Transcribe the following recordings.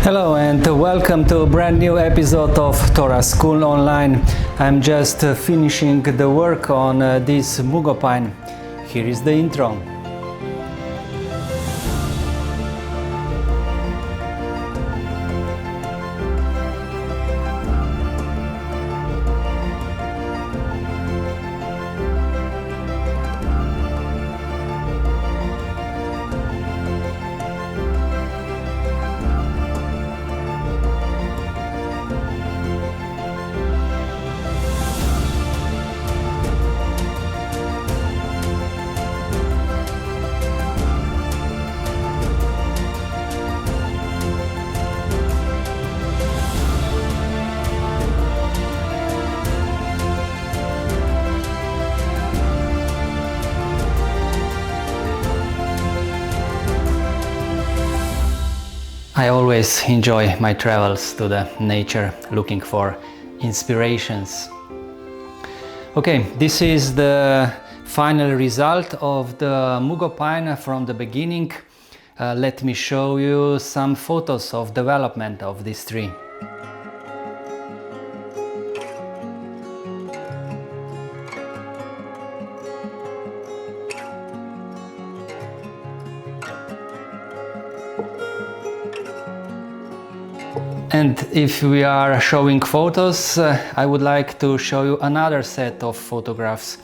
Hello and welcome to a brand new episode of Tora School Online. I'm just finishing the work on this mugo pine. Here is the intro. I always enjoy my travels to the nature, looking for inspirations. Okay, this is the final result of the mugo pine from the beginning. Let me show you some photos of development of this tree. And if we are showing photos, I would like to show you another set of photographs.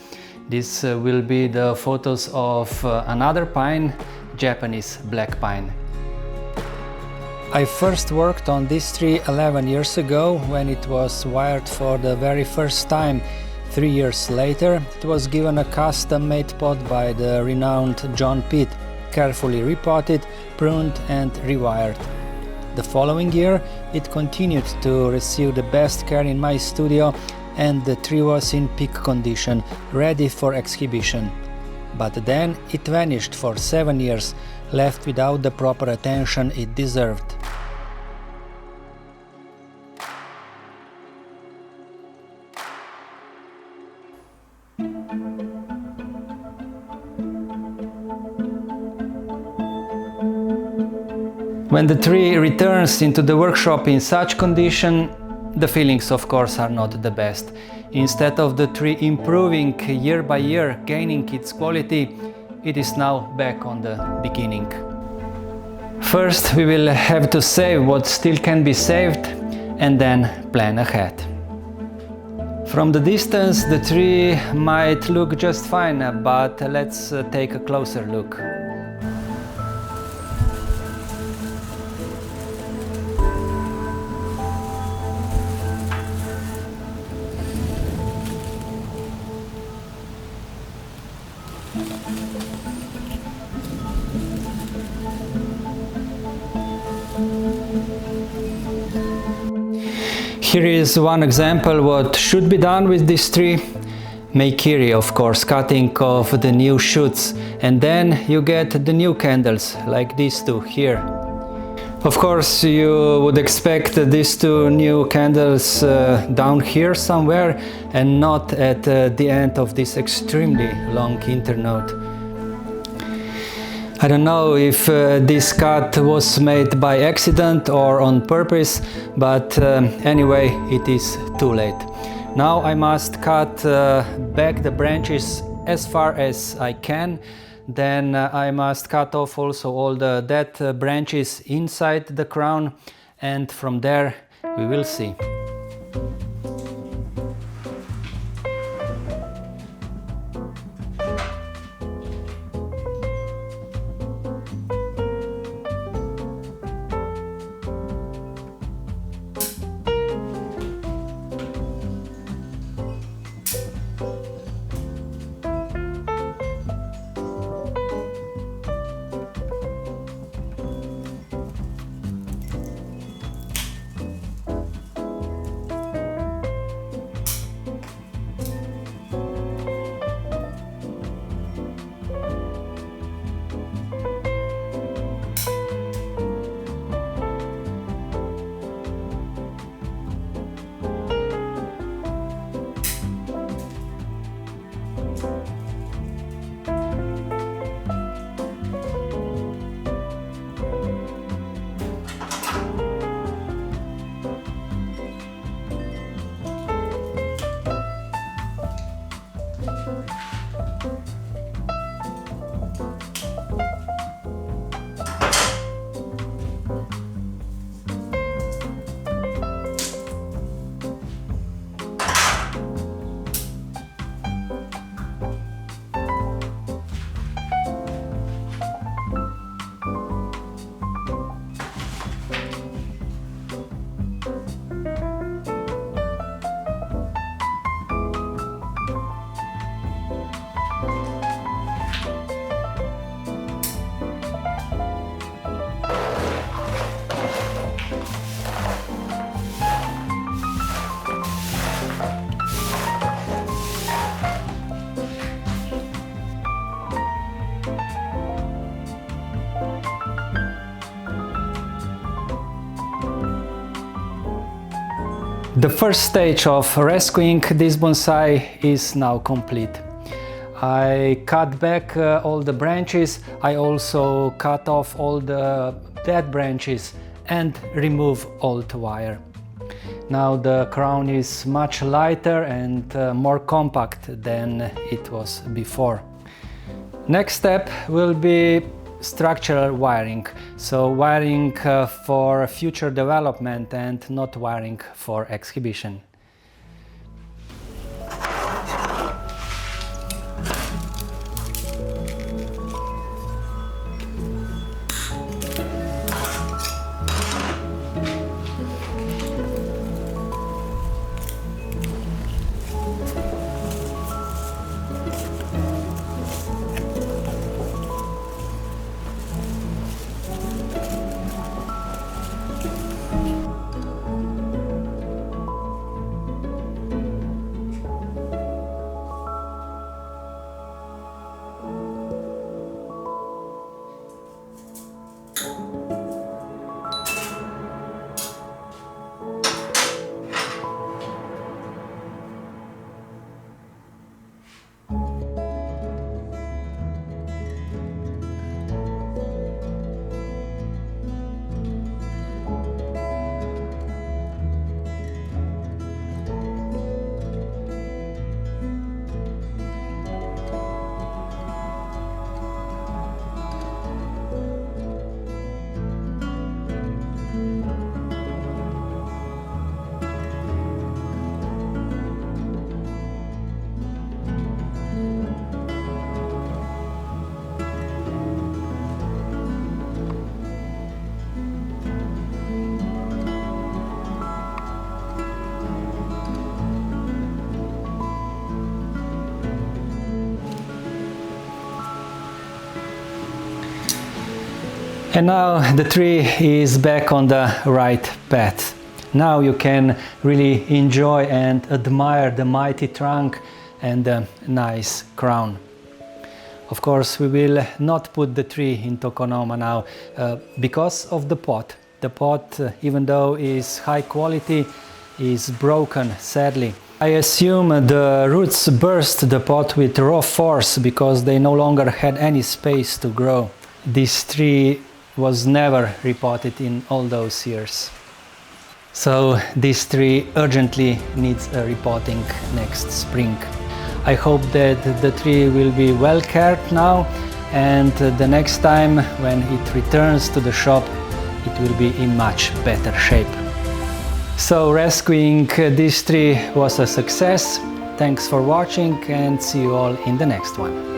This will be the photos of another pine, Japanese black pine. I first worked on this tree 11 years ago when it was wired for the very first time. 3 years later, it was given a custom-made pot by the renowned John Pitt, carefully repotted, pruned and rewired. The following year, it continued to receive the best care in my studio and the tree was in peak condition, ready for exhibition. But then it vanished for 7 years, left without the proper attention it deserved. When the tree returns into the workshop in such condition, the feelings of course are not the best. Instead of the tree improving year by year, gaining its quality, it is now back on the beginning. First we will have to save what still can be saved and then plan ahead. From the distance the tree might look just fine, but let's take a closer look. Here is one example what should be done with this tree. Maikiri, of course, cutting off the new shoots, and then you get the new candles, like these two here. Of course, you would expect these two new candles down here somewhere and not at the end of this extremely long internode. I don't know if this cut was made by accident or on purpose, but anyway, it is too late. Now I must cut back the branches as far as I can. Then I must cut off also all the dead branches inside the crown, and from there we will see. The first stage of rescuing this bonsai is now complete. I cut back all the branches. I also cut off all the dead branches and remove old wire. Now the crown is much lighter and more compact than it was before. Next step will be structural wiring. So wiring for future development and not wiring for exhibition. And now the tree is back on the right path. Now you can really enjoy and admire the mighty trunk and the nice crown. Of course, we will not put the tree in tokonoma now because of the pot. The pot, even though is high quality, is broken, sadly. I assume the roots burst the pot with raw force because they no longer had any space to grow. This tree was never repotted in all those years. So this tree urgently needs a repotting next spring. I hope that the tree will be well cared now, and the next time when it returns to the shop it will be in much better shape. So rescuing this tree was a success. Thanks for watching and see you all in the next one.